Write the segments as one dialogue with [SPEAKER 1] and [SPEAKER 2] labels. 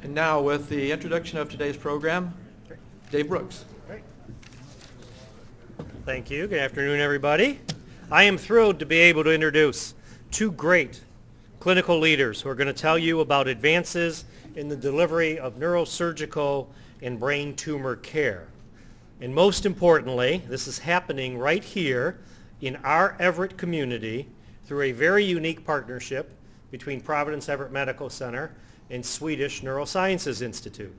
[SPEAKER 1] And now with the introduction of today's program, Dave Brooks.
[SPEAKER 2] Thank you. Good afternoon, everybody. I am thrilled to be able to introduce two great clinical leaders who are going to tell you about advances in the delivery of neurosurgical and brain tumor care. And most importantly, this is happening right here in our Everett community through a very unique partnership between Providence Everett Medical Center and Swedish Neurosciences Institute.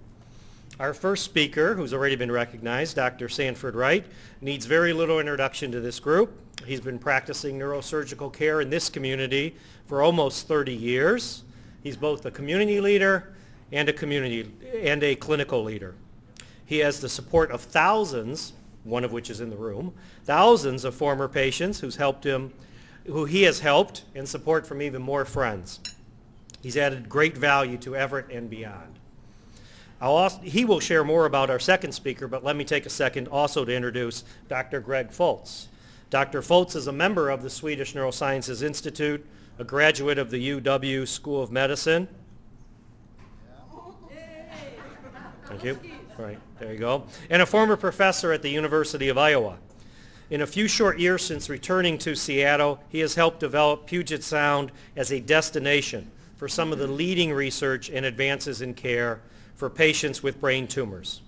[SPEAKER 2] Our first speaker, who's already been recognized, Dr. Sanford Wright, needs very little introduction to this group. He's been practicing neurosurgical care in this community for almost 30 years. He's both a community leader and a clinical leader. He has the support of thousands, one of which is in the room, thousands of former patients who he has helped, and support from even more friends. He's added great value to Everett and beyond. He will share more about our second speaker, but let me take a second also to introduce Dr. Greg Foltz. Dr. Foltz is a member of the Swedish Neurosciences Institute, a graduate of the UW School of Medicine. Thank you. All right, there you go. And a former professor at the University of Iowa. In a few short years since returning to Seattle, he has helped develop Puget Sound as a destination for some of the leading research and advances in care for patients with brain tumors.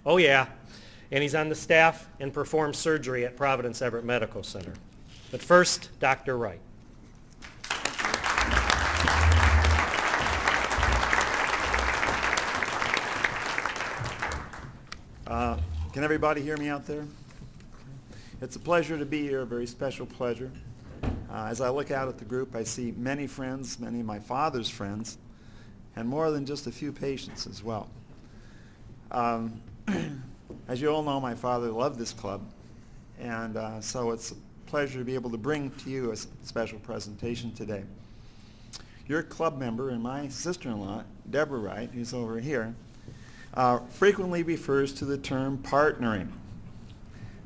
[SPEAKER 2] Oh yeah, and he's on the staff and performs surgery at Providence Everett Medical Center. But first, Dr. Wright.
[SPEAKER 3] Can everybody hear me out there? It's a pleasure to be here, a very special pleasure. As I look out at the group, I see many friends, many of my father's friends, and more than just a few patients as well. As you all know, my father loved this club, and so it's a pleasure to be able to bring to you a special presentation today. Your club member and my sister-in-law, Deborah Wright, who's over here, frequently refers to the term partnering.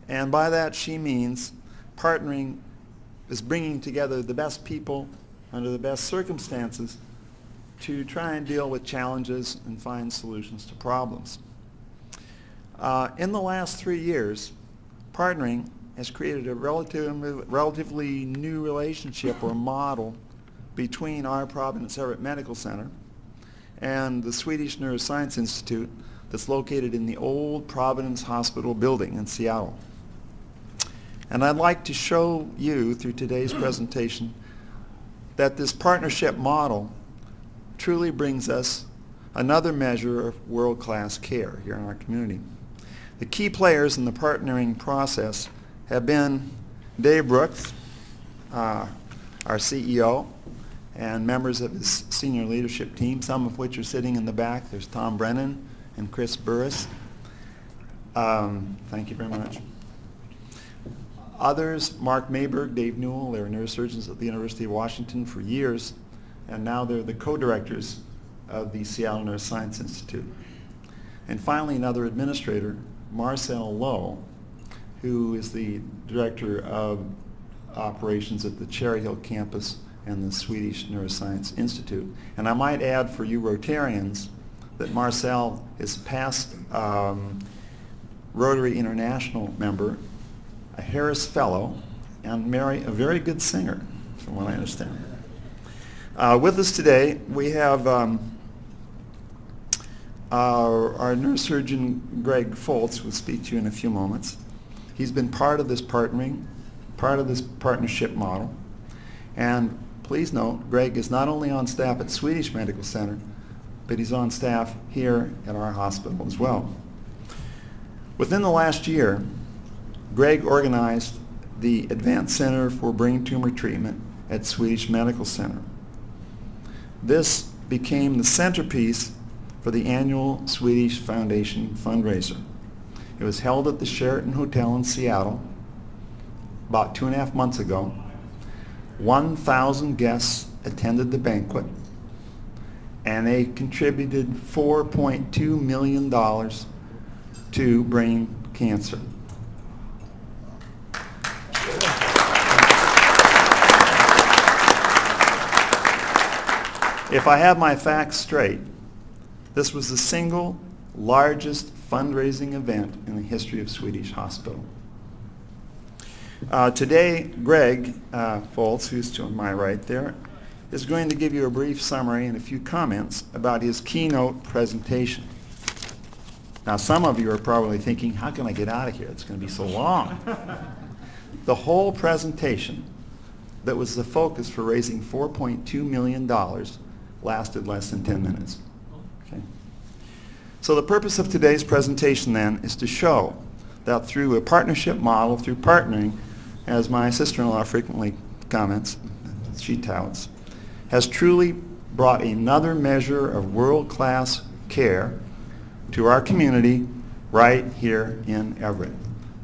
[SPEAKER 3] And by that she means partnering is bringing together the best people under the best circumstances to try and deal with challenges and find solutions to problems. In the last 3 years, partnering has created a relatively new relationship or model between our Providence Everett Medical Center and the Swedish Neuroscience Institute that's located in the old Providence Hospital building in Seattle. And I'd like to show you through today's presentation that this partnership model truly brings us another measure of world-class care here in our community. The key players in the partnering process have been Dave Brooks, our CEO, and members of his senior leadership team, some of which are sitting in the back. There's Tom Brennan and Chris Burris. Thank you very much. Others, Mark Mayberg, Dave Newell, they were neurosurgeons at the University of Washington for years, and now they're the co-directors of the Seattle Neuroscience Institute. And finally, another administrator, Marcel Lowe, who is the director of operations at the Cherry Hill campus and the Swedish Neuroscience Institute. And I might add for you Rotarians that Marcel is past Rotary International member, a Harris Fellow, and a very good singer, from what I understand. With us today, we have our neurosurgeon, Greg Foltz, who will speak to you in a few moments. He's been part of this partnership model. And please note, Greg is not only on staff at Swedish Medical Center, but he's on staff here at our hospital as well. Within the last year, Greg organized the Advanced Center for Brain Tumor Treatment at Swedish Medical Center. This became the centerpiece for the annual Swedish Foundation fundraiser. It was held at the Sheraton Hotel in Seattle about 2.5 months ago. 1,000 guests attended the banquet, and they contributed $4.2 million to brain cancer. If I have my facts straight, This was the single largest fundraising event in the history of Swedish Hospital. Today, Greg Foltz, who's to my right there, is going to give you a brief summary and a few comments about his keynote presentation. Now, some of you are probably thinking, how can I get out of here? It's going to be so long. The whole presentation that was the focus for raising $4.2 million lasted less than 10 minutes. Okay. So the purpose of today's presentation then is to show that through a partnership model, through partnering, as my sister-in-law frequently comments, she touts, has truly brought another measure of world-class care to our community right here in Everett.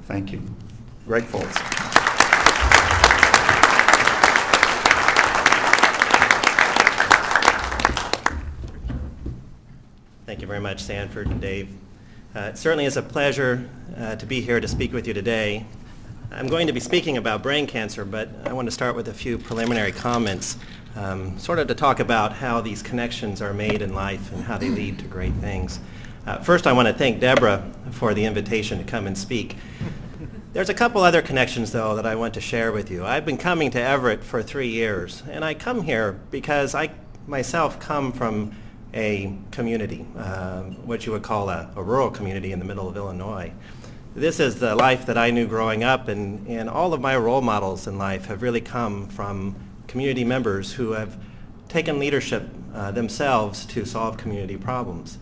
[SPEAKER 3] Thank you. Greg Foltz.
[SPEAKER 4] Thank you very much, Sanford and Dave. It certainly is a pleasure to be here to speak with you today. I'm going to be speaking about brain cancer, but I want to start with a few preliminary comments, sort of to talk about how these connections are made in life and how they lead to great things. First, I want to thank Deborah for the invitation to come and speak. There's a couple other connections, though, that I want to share with you. I've been coming to Everett for 3 years, and I come here because I myself come from a community, what you would call a rural community in the middle of Illinois. This is the life that I knew growing up, and all of my role models in life have really come from community members who have taken leadership themselves to solve community problems.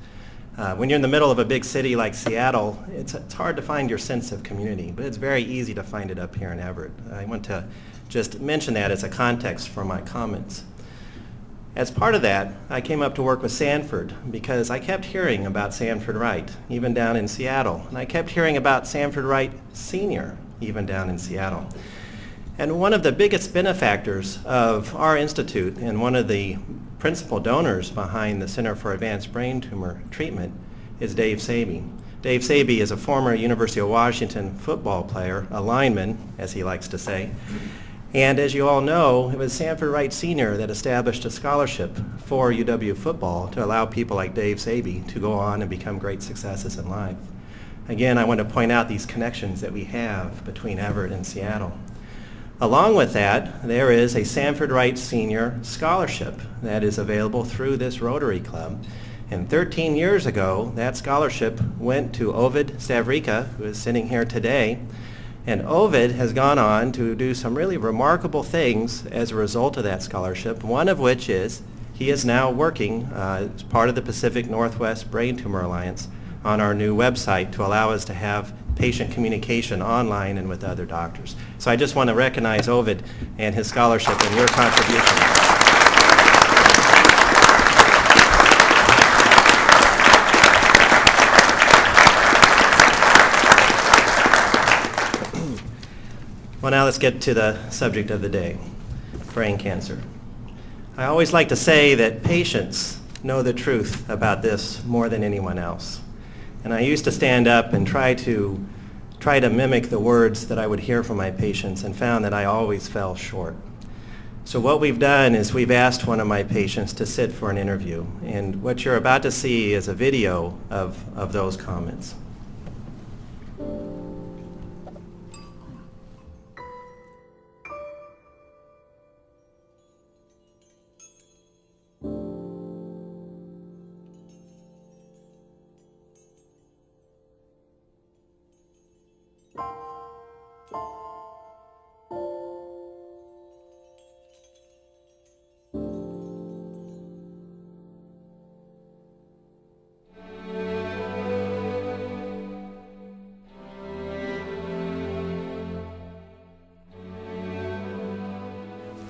[SPEAKER 4] When you're in the middle of a big city like Seattle, it's hard to find your sense of community, but it's very easy to find it up here in Everett. I want to just mention that as a context for my comments. As part of that, I came up to work with Sanford because I kept hearing about Sanford Wright, even down in Seattle. And I kept hearing about Sanford Wright Sr., even down in Seattle. And one of the biggest benefactors of our institute and one of the principal donors behind the Center for Advanced Brain Tumor Treatment is Dave Saby. Dave Saby is a former University of Washington football player, a lineman, as he likes to say. And as you all know, it was Sanford Wright Sr. that established a scholarship for UW football to allow people like Dave Saby to go on and become great successes in life. Again, I want to point out these connections that we have between Everett and Seattle. Along with that, there is a Sanford Wright Sr. scholarship that is available through this Rotary Club. And 13 years ago, that scholarship went to Ovid Stavrica, who is sitting here today. And Ovid has gone on to do some really remarkable things as a result of that scholarship, one of which is he is now working as part of the Pacific Northwest Brain Tumor Alliance on our new website to allow us to have patient communication online and with other doctors. So I just want to recognize Ovid and his scholarship and your contribution. Well, now let's get to the subject of the day, brain cancer. I always like to say that patients know the truth about this more than anyone else. And I used to stand up and try to mimic the words that I would hear from my patients and found that I always fell short. So what we've done is we've asked one of my patients to sit for an interview. And what you're about to see is a video of those comments.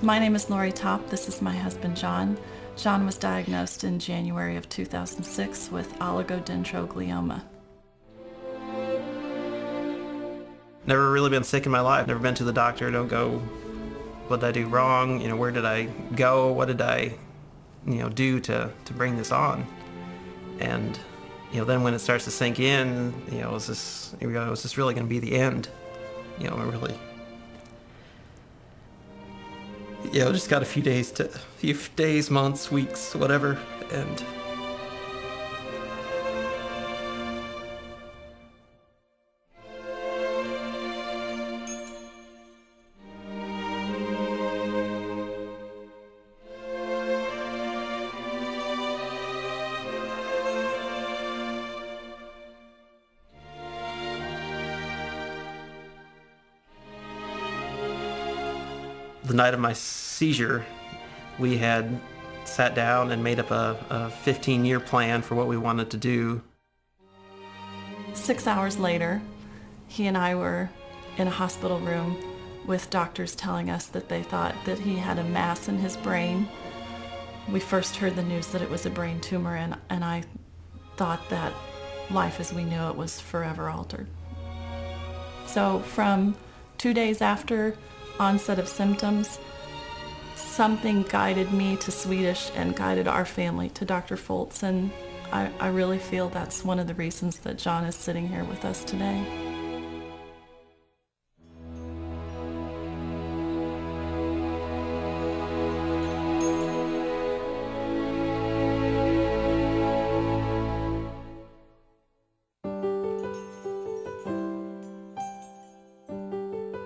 [SPEAKER 5] My name is Lori Topp. This is my husband, John. John was diagnosed in January of 2006 with oligodendroglioma.
[SPEAKER 6] Never really been sick in my life. Never been to the doctor. Don't go, what did I do wrong? Where did I go? What did I, do to bring this on? And, then when it starts to sink in, is this really going to be the end? Really. Just got a few days, months, weeks, whatever, and The night of my seizure, we had sat down and made up a 15-year plan for what we wanted to do.
[SPEAKER 5] 6 hours later, he and I were in a hospital room with doctors telling us that they thought that he had a mass in his brain. We first heard the news that it was a brain tumor, and I thought that life as we knew it was forever altered. So from 2 days after onset of symptoms, something guided me to Swedish and guided our family to Dr. Foltz, and I really feel that's one of the reasons that John is sitting here with us today.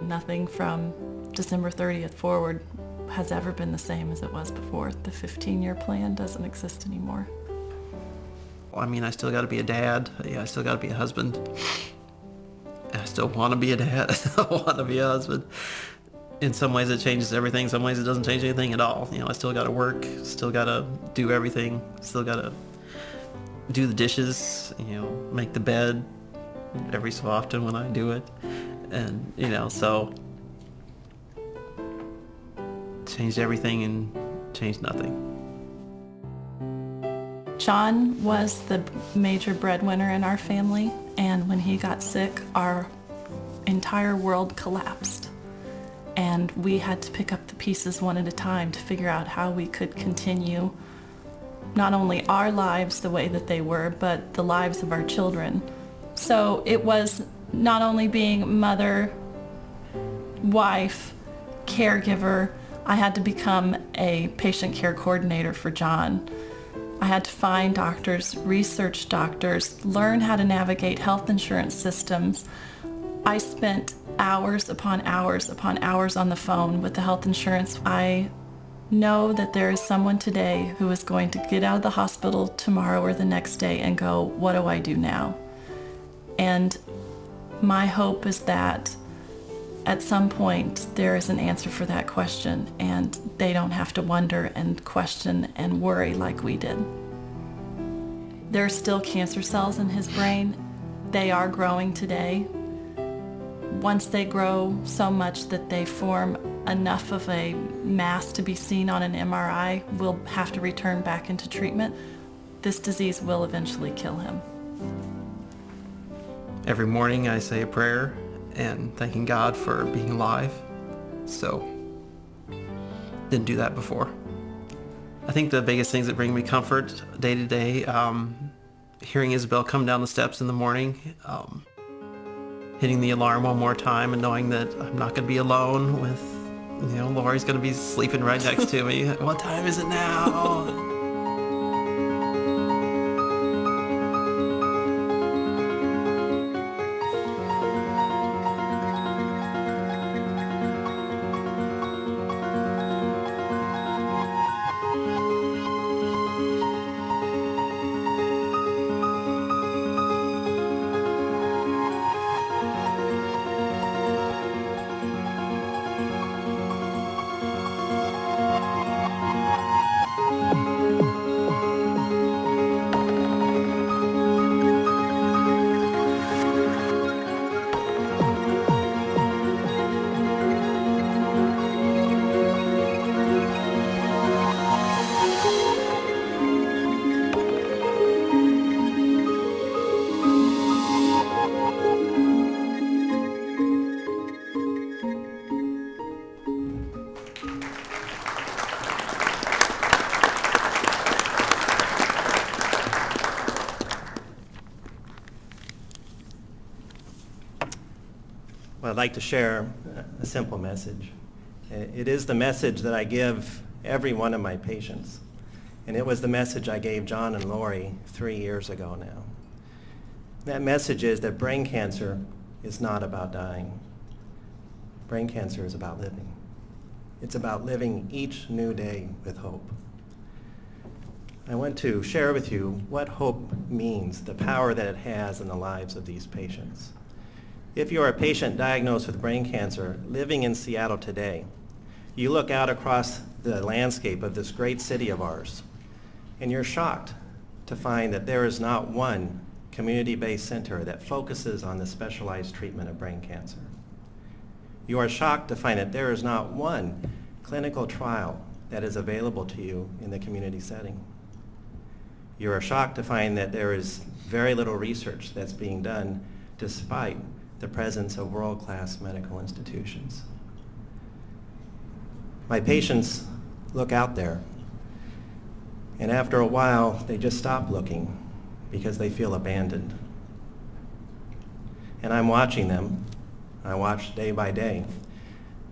[SPEAKER 5] Nothing from December 30th forward has ever been the same as it was before. The 15-year plan doesn't exist anymore.
[SPEAKER 6] I mean, I still got to be a dad. Yeah, I still got to be a husband. I still want to be a dad. I still want to be a husband. In some ways it changes everything. Some ways it doesn't change anything at all. You know, I still got to work. Still got to do everything. Still got to do the dishes. You know, make the bed every so often when I do it. And, you know, so changed everything and changed nothing.
[SPEAKER 5] John was the major breadwinner in our family, and when he got sick, our entire world collapsed. And we had to pick up the pieces one at a time to figure out how we could continue not only our lives the way that they were, but the lives of our children. So it was not only being mother, wife, caregiver, I had to become a patient care coordinator for John. I had to find doctors, research doctors, learn how to navigate health insurance systems. I spent hours upon hours upon hours on the phone with the health insurance. I know that there is someone today who is going to get out of the hospital tomorrow or the next day and go, what do I do now? And my hope is that at some point there is an answer for that question, and they don't have to wonder and question and worry like we did. There are still cancer cells in his brain. They are growing today. Once they grow so much that they form enough of a mass to be seen on an MRI, we'll have to return back into treatment. This disease will eventually kill him.
[SPEAKER 6] Every morning I say a prayer and thanking God for being alive. So, didn't do that before. I think the biggest things that bring me comfort day to day, hearing Isabel come down the steps in the morning, hitting the alarm one more time and knowing that I'm not going to be alone with, you know, Lori's going to be sleeping right next to me. What time is it now?
[SPEAKER 4] Well, I'd like to share a simple message. It is the message that I give every one of my patients. And it was the message I gave John and Lori 3 years ago now. That message is that brain cancer is not about dying. Brain cancer is about living. It's about living each new day with hope. I want to share with you what hope means, the power that it has in the lives of these patients. If you are a patient diagnosed with brain cancer living in Seattle today, You look out across the landscape of this great city of ours, and you're shocked to find that there is not one community-based center that focuses on the specialized treatment of brain cancer. You are shocked to find that there is not one clinical trial that is available to you in the community setting. You are shocked to find that there is very little research that's being done despite the presence of world-class medical institutions. My patients look out there, and after a while, they just stop looking because they feel abandoned. And I'm watching them. I watch day by day.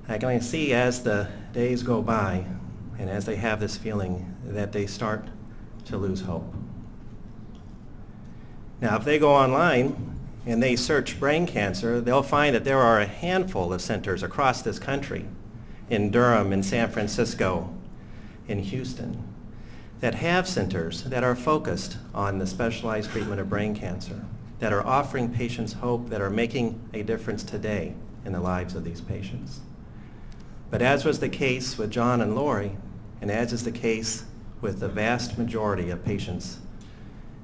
[SPEAKER 4] I can see as the days go by and as they have this feeling that they start to lose hope. Now, if they go online and they search brain cancer, they'll find that there are a handful of centers across this country, in Durham, in San Francisco, in Houston, that have centers that are focused on the specialized treatment of brain cancer, that are offering patients hope, that are making a difference today in the lives of these patients. But as was the case with John and Lori, and as is the case with the vast majority of patients,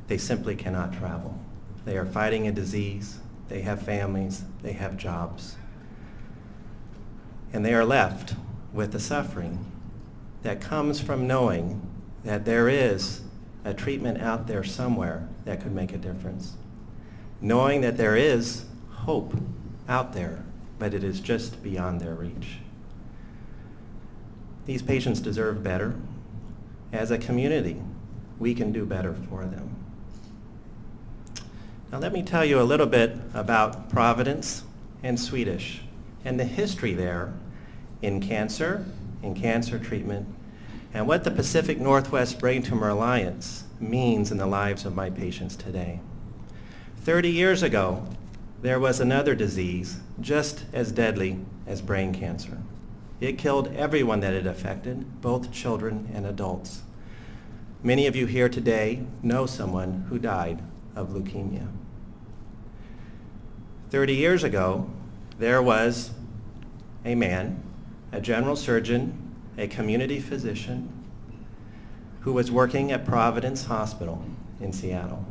[SPEAKER 4] they simply cannot travel. They are fighting a disease, they have families, they have jobs, and they are left with the suffering that comes from knowing that there is a treatment out there somewhere that could make a difference. Knowing that there is hope out there, but it is just beyond their reach. These patients deserve better. As a community, we can do better for them. Now let me tell you a little bit about Providence and Swedish and the history there in cancer treatment, and what the Pacific Northwest Brain Tumor Alliance means in the lives of my patients today. 30 years ago, there was another disease just as deadly as brain cancer. It killed everyone that it affected, both children and adults. Many of you here today know someone who died of leukemia. 30 years ago, there was a man, a general surgeon, a community physician, who was working at Providence Hospital in Seattle.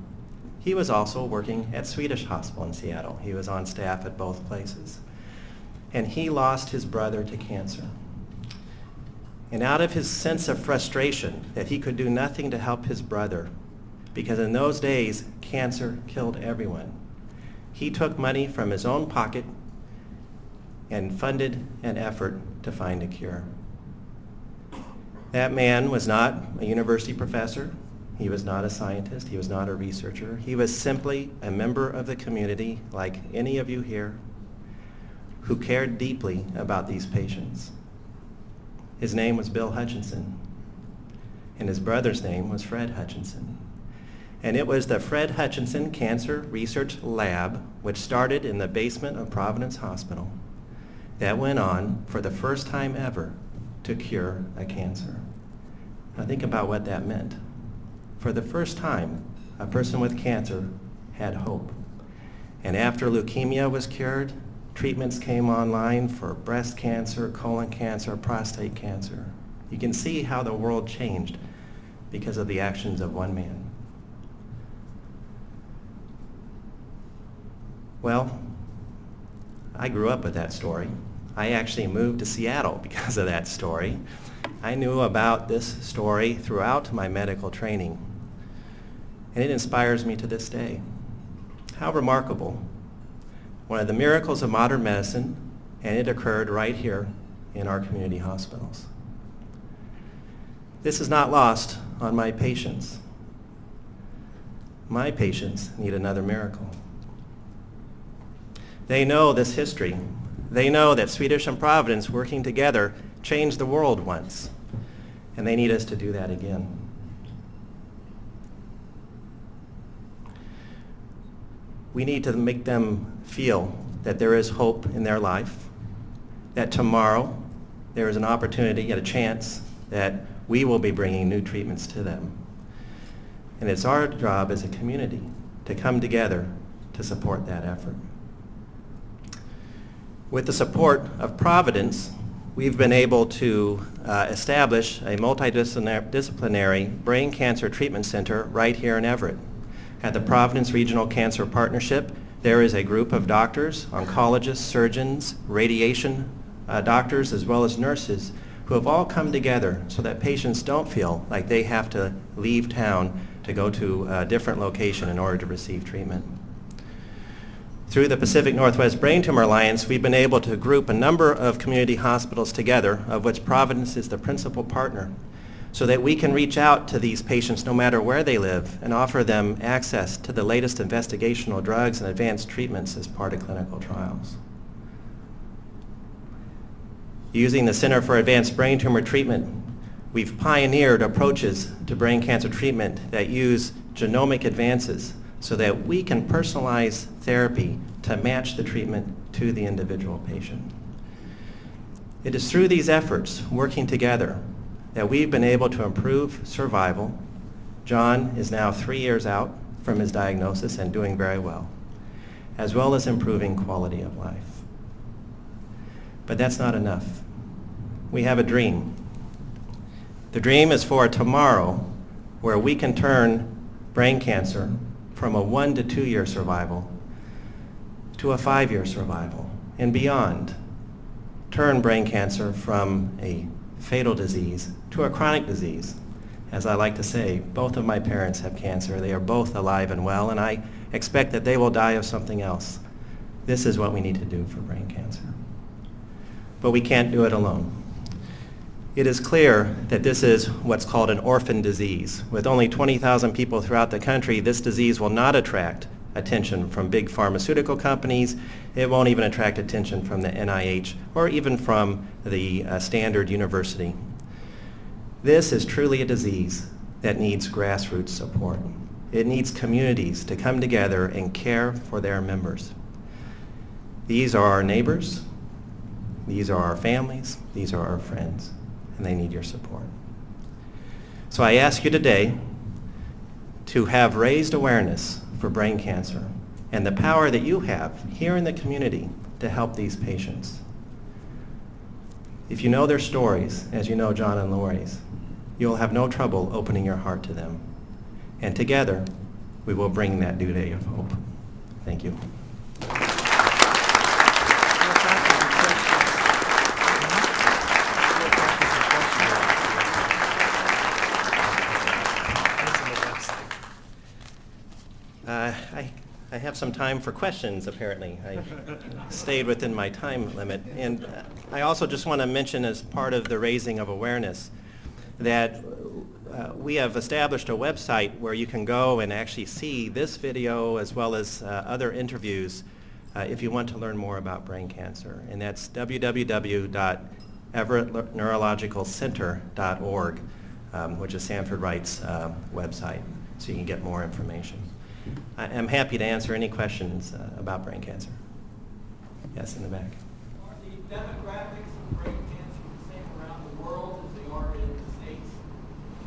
[SPEAKER 4] He was also working at Swedish Hospital in Seattle. He was on staff at both places. And he lost his brother to cancer. And out of his sense of frustration that he could do nothing to help his brother, because in those days, cancer killed everyone, he took money from his own pocket and funded an effort to find a cure. That man was not a university professor. He was not a scientist. He was not a researcher. He was simply a member of the community, like any of you here, who cared deeply about these patients. His name was Bill Hutchinson, and his brother's name was Fred Hutchinson. And it was the Fred Hutchinson Cancer Research Lab, which started in the basement of Providence Hospital, that went on for the first time ever to cure a cancer. Now think about what that meant. For the first time, a person with cancer had hope. And after leukemia was cured, treatments came online for breast cancer, colon cancer, prostate cancer. You can see how the world changed because of the actions of one man. Well, I grew up with that story. I actually moved to Seattle because of that story. I knew about this story throughout my medical training, and it inspires me to this day. How remarkable. One of the miracles of modern medicine, and it occurred right here in our community hospitals. This is not lost on my patients. My patients need another miracle. They know this history. They know that Swedish and Providence working together changed the world once, and they need us to do that again. We need to make them feel that there is hope in their life, that tomorrow there is an opportunity and a chance that we will be bringing new treatments to them. And it's our job as a community to come together to support that effort. With the support of Providence we've been able to establish a multidisciplinary brain cancer treatment center right here in Everett. At the Providence Regional Cancer Partnership, there is a group of doctors, oncologists, surgeons, radiation doctors, as well as nurses who have all come together so that patients don't feel like they have to leave town to go to a different location in order to receive treatment. Through the Pacific Northwest Brain Tumor Alliance, we've been able to group a number of community hospitals together, of which Providence is the principal partner, so that we can reach out to these patients no matter where they live and offer them access to the latest investigational drugs and advanced treatments as part of clinical trials. Using the Center for Advanced Brain Tumor Treatment, we've pioneered approaches to brain cancer treatment that use genomic advances so that we can personalize therapy to match the treatment to the individual patient. It is through these efforts, working together, that we've been able to improve survival. John is now 3 years out from his diagnosis and doing very well, as well as improving quality of life. But that's not enough. We have a dream. The dream is for tomorrow where we can turn brain cancer from a 1 to 2 year survival to a 5-year survival and beyond. Turn brain cancer from a fatal disease to a chronic disease. As I like to say, both of my parents have cancer. They are both alive and well, and I expect that they will die of something else. This is what we need to do for brain cancer. But we can't do it alone. It is clear that this is what's called an orphan disease. With only 20,000 people throughout the country, this disease will not attract attention from big pharmaceutical companies. It won't even attract attention from the NIH or even from the Standard University. This is truly a disease that needs grassroots support. It needs communities to come together and care for their members. These are our neighbors, these are our families, these are our friends, and they need your support. So I ask you today to have raised awareness for brain cancer and the power that you have here in the community to help these patients. If you know their stories, as you know John and Lori's, you'll have no trouble opening your heart to them. And together, we will bring that new day of hope. Thank you. I have some time for questions, apparently. I stayed within my time limit. And I also just want to mention, as part of the raising of awareness, that we have established a website where you can go and actually see this video as well as other interviews if you want to learn more about brain cancer. And that's www.everettneurologicalcenter.org, which is Sanford Wright's website, so you can get more information. I'm happy to answer any questions about brain cancer. Yes, in the back.
[SPEAKER 7] Are the demographics of brain cancer the same around the world as they are in the States?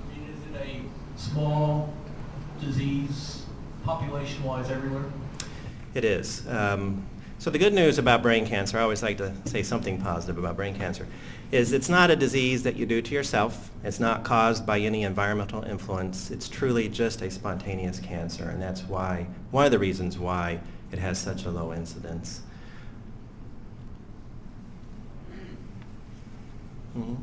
[SPEAKER 7] I mean, is it a small disease, population-wise, everywhere?
[SPEAKER 4] It is. So the good news about brain cancer, I always like to say something positive about brain cancer, is it's not a disease that you do to yourself. It's not caused by any environmental influence. It's truly just a spontaneous cancer, and that's why, one of the reasons why it has such a low incidence. Mm-hmm.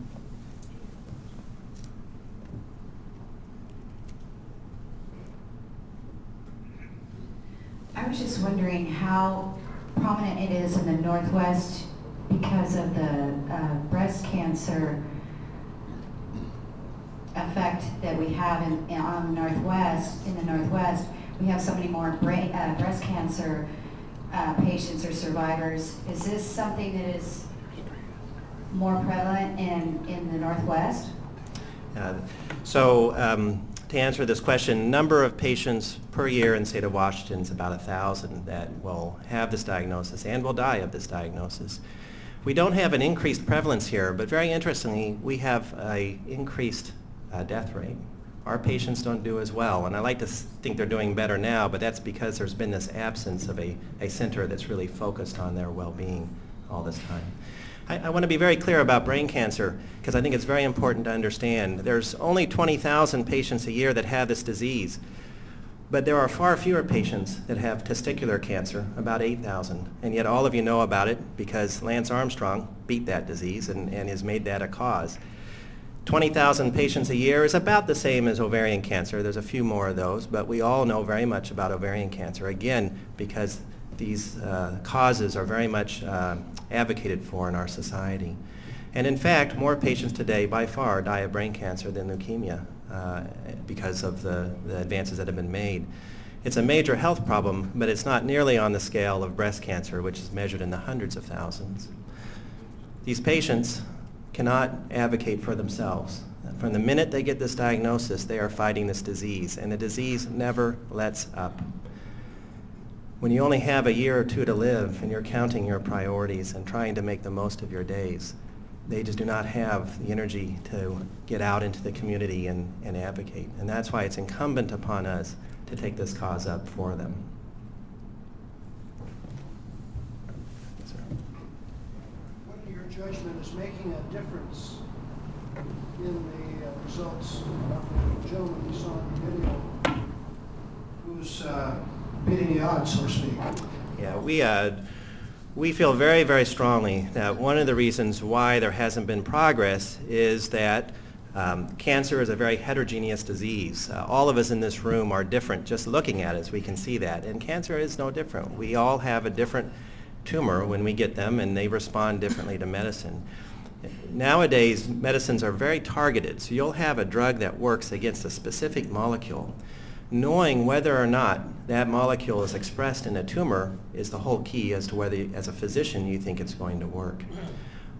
[SPEAKER 8] I was just wondering how prominent it is in the Northwest because of the breast cancer effect that we have in the Northwest. We have so many more breast cancer patients or survivors. Is this something that is more prevalent in the Northwest?
[SPEAKER 4] To answer this question, number of patients per year in the state of Washington is about 1,000 that will have this diagnosis and will die of this diagnosis. We don't have an increased prevalence here, but very interestingly, we have an increased death rate. Our patients don't do as well, and I like to think they're doing better now, but that's because there's been this absence of a center that's really focused on their well-being all this time. I want to be very clear about brain cancer because I think it's very important to understand. There's only 20,000 patients a year that have this disease, but there are far fewer patients that have testicular cancer, about 8,000, and yet all of you know about it because Lance Armstrong beat that disease and has made that a cause. 20,000 patients a year is about the same as ovarian cancer. There's a few more of those, but we all know very much about ovarian cancer, again, because these causes are very much advocated for in our society. And in fact, more patients today by far die of brain cancer than leukemia because of the advances that have been made. It's a major health problem, but it's not nearly on the scale of breast cancer, which is measured in the hundreds of thousands. These patients cannot advocate for themselves. From the minute they get this diagnosis, they are fighting this disease, and the disease never lets up. When you only have a year or two to live and you're counting your priorities and trying to make the most of your days, they just do not have the energy to get out into the community and advocate. And that's why it's incumbent upon us to take this cause up for them. Yes, sir.
[SPEAKER 9] What in your judgment is making a difference in the results of the gentleman we saw in the video who's beating the odds, so to speak?
[SPEAKER 4] Yeah, we feel very, very strongly that one of the reasons why there hasn't been progress is that cancer is a very heterogeneous disease. All of us in this room are different. Just looking at us, we can see that. And cancer is no different. We all have a different tumor when we get them, and they respond differently to medicine. Nowadays, medicines are very targeted. So you'll have a drug that works against a specific molecule. Knowing whether or not that molecule is expressed in a tumor is the whole key as to whether, as a physician, you think it's going to work.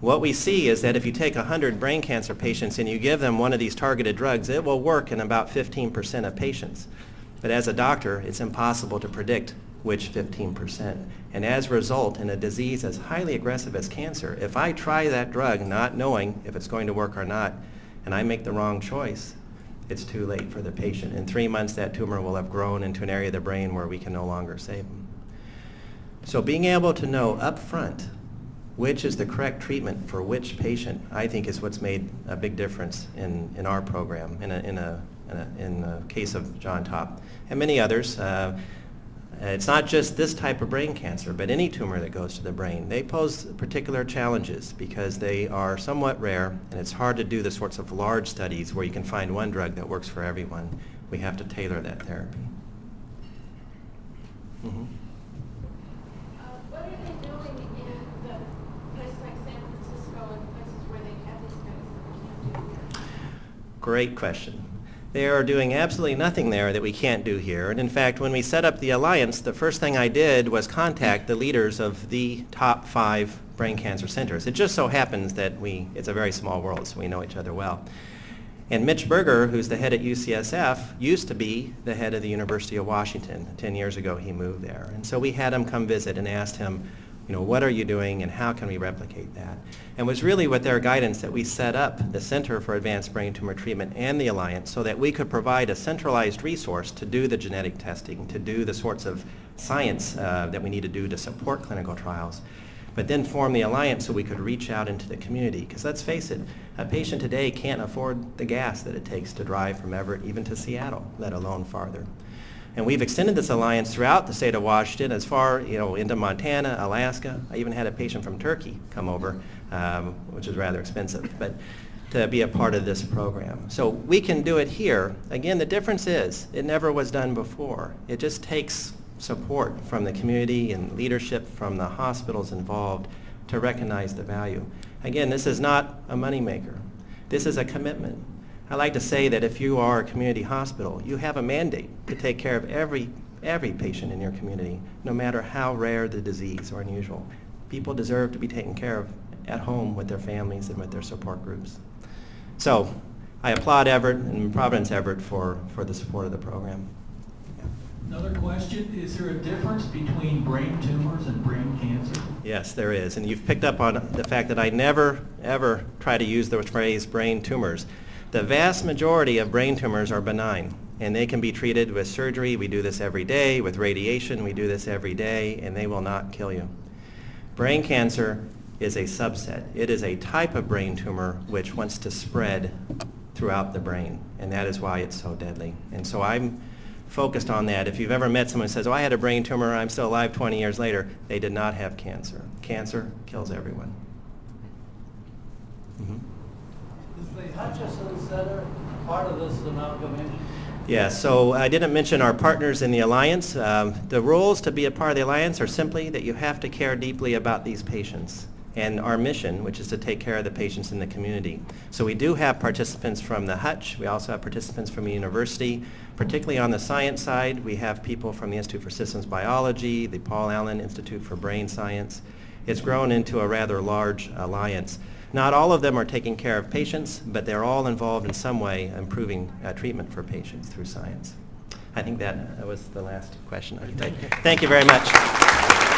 [SPEAKER 4] What we see is that if you take 100 brain cancer patients and you give them one of these targeted drugs, it will work in about 15% of patients. But as a doctor, it's impossible to predict which 15%. And as a result, in a disease as highly aggressive as cancer, if I try that drug not knowing if it's going to work or not, and I make the wrong choice, it's too late for the patient. In 3 months, that tumor will have grown into an area of the brain where we can no longer save them. So being able to know up front which is the correct treatment for which patient, I think, is what's made a big difference in our program, in the case of John Topp and many others. It's not just this type of brain cancer, but any tumor that goes to the brain. They pose particular challenges because they are somewhat rare, and it's hard to do the sorts of large studies where you can find one drug that works for everyone. We have to tailor that therapy. Mm-hmm.
[SPEAKER 10] What are they doing in the places like San Francisco and places where they have this medicine that we can't do here?
[SPEAKER 4] Great question. They are doing absolutely nothing there that we can't do here. And in fact, when we set up the alliance, the first thing I did was contact the leaders of the top 5 brain cancer centers. It just so happens that it's a very small world, so we know each other well. And Mitch Berger, who's the head at UCSF, used to be the head of the University of Washington. 10 years ago, he moved there. And so we had him come visit and asked him, what are you doing and how can we replicate that? And it was really with their guidance that we set up the Center for Advanced Brain Tumor Treatment and the Alliance so that we could provide a centralized resource to do the genetic testing, to do the sorts of science that we need to do to support clinical trials, but then form the Alliance so we could reach out into the community. Because let's face it, a patient today can't afford the gas that it takes to drive from Everett even to Seattle, let alone farther. And we've extended this alliance throughout the state of Washington as far, into Montana, Alaska. I even had a patient from Turkey come over, which is rather expensive, but to be a part of this program. So we can do it here. Again, the difference is it never was done before. It just takes support from the community and leadership from the hospitals involved to recognize the value. Again, this is not a moneymaker. This is a commitment. I like to say that if you are a community hospital, you have a mandate to take care of every patient in your community, no matter how rare the disease or unusual. People deserve to be taken care of at home with their families and with their support groups. So I applaud Everett and Providence Everett for the support of the program.
[SPEAKER 7] Another question, is there a difference between brain tumors and brain cancer?
[SPEAKER 4] Yes, there is. And you've picked up on the fact that I never, ever try to use the phrase brain tumors. The vast majority of brain tumors are benign, and they can be treated with surgery. We do this every day. With radiation, we do this every day, and they will not kill you. Brain cancer is a subset. It is a type of brain tumor which wants to spread throughout the brain, and that is why it's so deadly. And so I'm focused on that. If you've ever met someone who says, oh, I had a brain tumor, I'm still alive 20 years later, they did not have cancer. Cancer kills everyone. Mhm.
[SPEAKER 7] Is the Hutchison Center part of this amalgamation?
[SPEAKER 4] Yeah, so I didn't mention our partners in the Alliance. The rules to be a part of the Alliance are simply that you have to care deeply about these patients and our mission, which is to take care of the patients in the community. So we do have participants from the Hutch. We also have participants from the university. Particularly on the science side, we have people from the Institute for Systems Biology, the Paul Allen Institute for Brain Science. It's grown into a rather large alliance. Not all of them are taking care of patients, but they're all involved in some way improving treatment for patients through science. I think that was the last question I could take. Thank you very much.